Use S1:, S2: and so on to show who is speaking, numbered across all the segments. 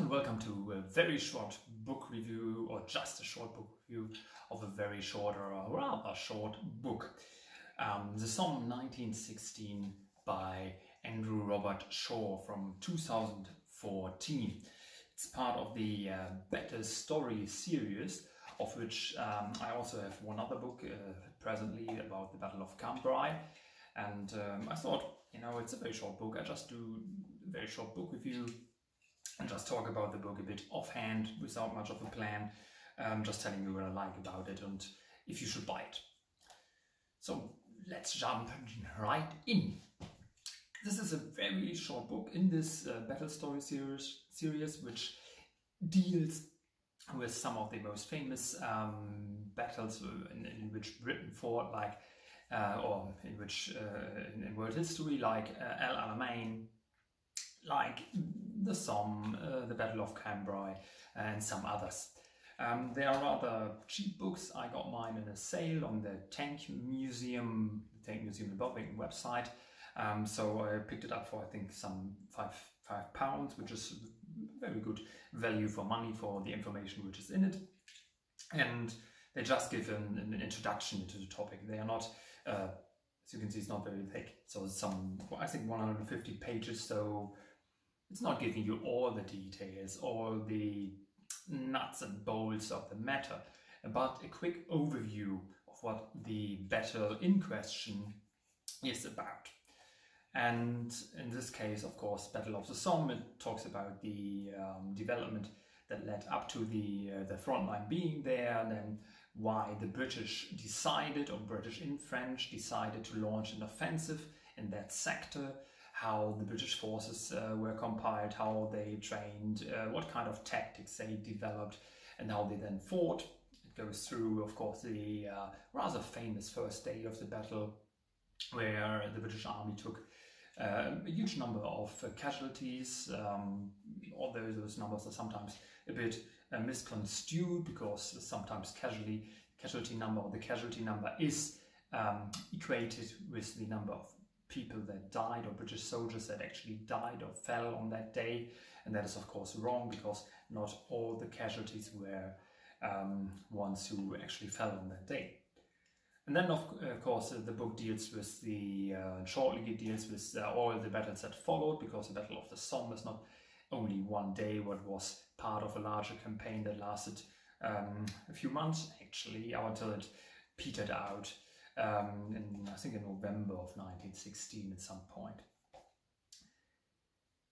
S1: and welcome to a very short book review, or just a short book review of a very short or a rather short book. The Somme 1916 by Andrew Robertshaw from 2014. It's part of the Better Story series, of which I also have one other book presently about the Battle of Cambrai. And I thought, it's a very short book. I just do a very short book review and just talk about the book a bit offhand without much of a plan, just telling you what I like about it and if you should buy it. So let's jump right in. This is a very short book in this Battle Story series, which deals with some of the most famous battles in which Britain fought, like or in which in world history, like El Alamein, like the Somme, the Battle of Cambrai, and some others. They are rather cheap books. I got mine in a sale on the Tank Museum in Bobbing website. So I picked it up for, I think, some £5, which is very good value for money for the information which is in it. And they just give an introduction to the topic. They are not, as you can see, it's not very thick. So some, I think, 150 pages. So it's not giving you all the details, all the nuts and bolts of the matter, but a quick overview of what the battle in question is about. And in this case, of course, Battle of the Somme, it talks about the development that led up to the front line being there, and then why the British decided, or British in French, decided to launch an offensive in that sector, how the British forces were compiled, how they trained, what kind of tactics they developed, and how they then fought. It goes through, of course, the rather famous first day of the battle, where the British army took a huge number of casualties, although those numbers are sometimes a bit misconstrued, because sometimes casualty number is equated with the number of people that died, or British soldiers that actually died or fell on that day, and that is of course wrong, because not all the casualties were ones who actually fell on that day. And then of course the book deals with shortly it deals with all the battles that followed, because the Battle of the Somme is not only one day, but was part of a larger campaign that lasted a few months actually, until it petered out I think in November of 1916 at some point.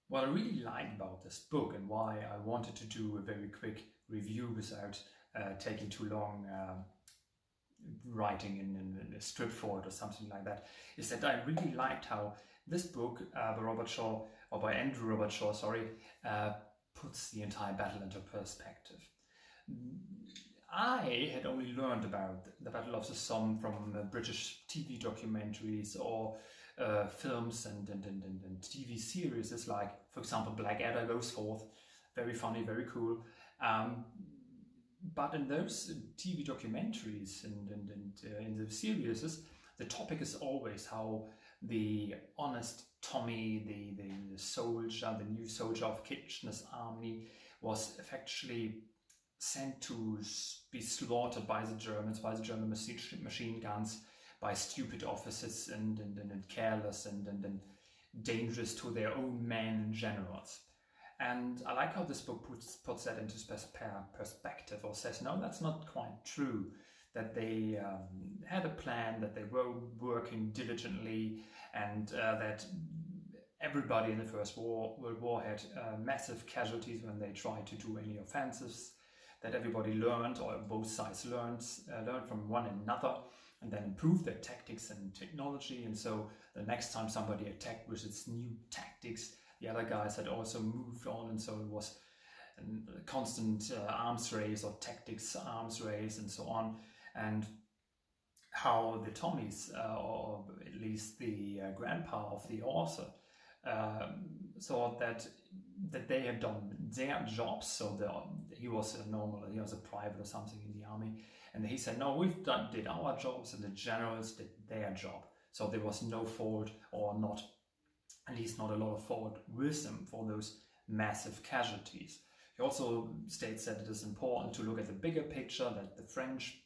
S1: What I really like about this book, and why I wanted to do a very quick review without taking too long writing in a script for it or something like that, is that I really liked how this book by Andrew Robertshaw, puts the entire battle into perspective. I had only learned about the Battle of the Somme from British TV documentaries or films and TV series, like, for example, Blackadder Goes Forth, very funny, very cool. But in those TV documentaries and in the series, the topic is always how the honest Tommy, the soldier, the new soldier of Kitchener's army, was effectively sent to be slaughtered by the Germans, by the German machine guns, by stupid officers and careless and dangerous to their own men and generals. And I like how this book puts that into perspective, or says, no, that's not quite true, that they had a plan, that they were working diligently, and that everybody in the First World War had massive casualties when they tried to do any offensives, that everybody learned, or both sides learned from one another, and then improved their tactics and technology. And so the next time somebody attacked with its new tactics, the other guys had also moved on, and so it was a constant arms race, or tactics arms race, and so on. And how the Tommies, or at least the grandpa of the author, thought that they had done their jobs. So he was a private or something in the army, and he said, no, did our jobs, and the generals did their job. So there was no fault, or not, at least not a lot of fault with them for those massive casualties. He also states that it is important to look at the bigger picture, that the French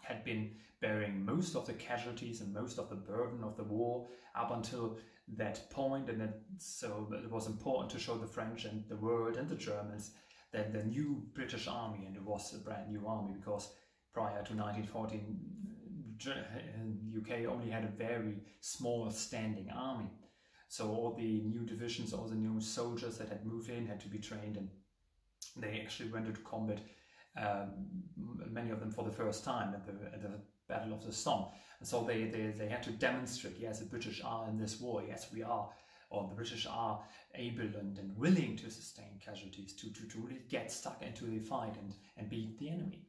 S1: had been bearing most of the casualties and most of the burden of the war up until that point, and so it was important to show the French and the world and the Germans that the new British army, and it was a brand new army because prior to 1914 UK only had a very small standing army. So all the new divisions, all the new soldiers that had moved in had to be trained, and they actually went into combat, many of them for the first time at the Battle of the Somme. And so they had to demonstrate, yes, the British are in this war, yes, we are, or the British are able and willing to sustain casualties, to really get stuck into the fight and beat the enemy.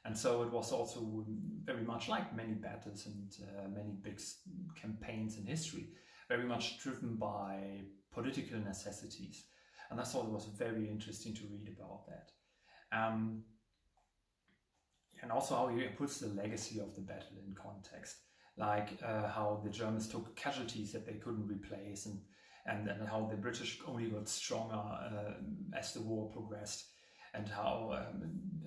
S1: And so it was also very much like many battles and many big campaigns in history, very much driven by political necessities. And I thought it was very interesting to read about that. And also how he puts the legacy of the battle in context, like how the Germans took casualties that they couldn't replace, and how the British only got stronger as the war progressed, and how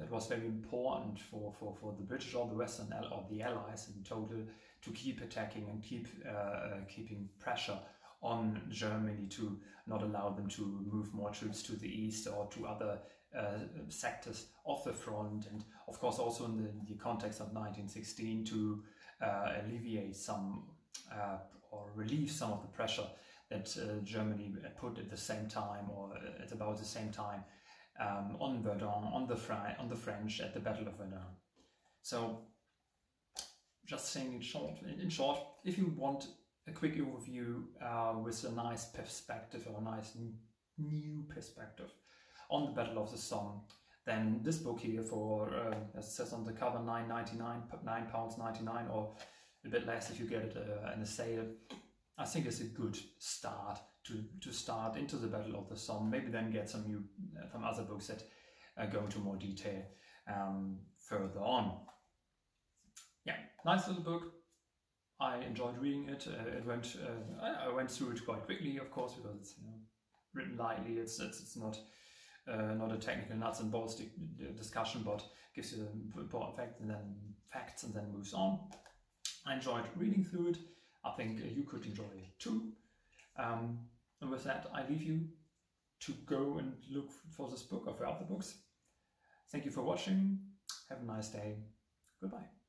S1: it was very important for the British or the Western or the Allies in total to keep attacking and keeping pressure on Germany to not allow them to move more troops to the east or to other sectors of the front, and of course also in the context of 1916 to alleviate some or relieve some of the pressure that Germany put at the same time, or at about the same time, on Verdun, on the French at the Battle of Verdun. So, just saying in short, if you want a quick overview with a nice perspective, or a nice new perspective on the Battle of the Somme, then this book here for, as it says on the cover, £9.99, or a bit less if you get it in a sale, I think is a good start to start into the Battle of the Somme. Maybe then get some other books that go into more detail further on. Yeah, nice little book. I enjoyed reading it. I went through it quite quickly, of course, because it's written lightly. It's not a technical nuts and bolts discussion, but gives you the important facts and then moves on. I enjoyed reading through it. I think you could enjoy it too. And with that, I leave you to go and look for this book or for other books. Thank you for watching. Have a nice day. Goodbye.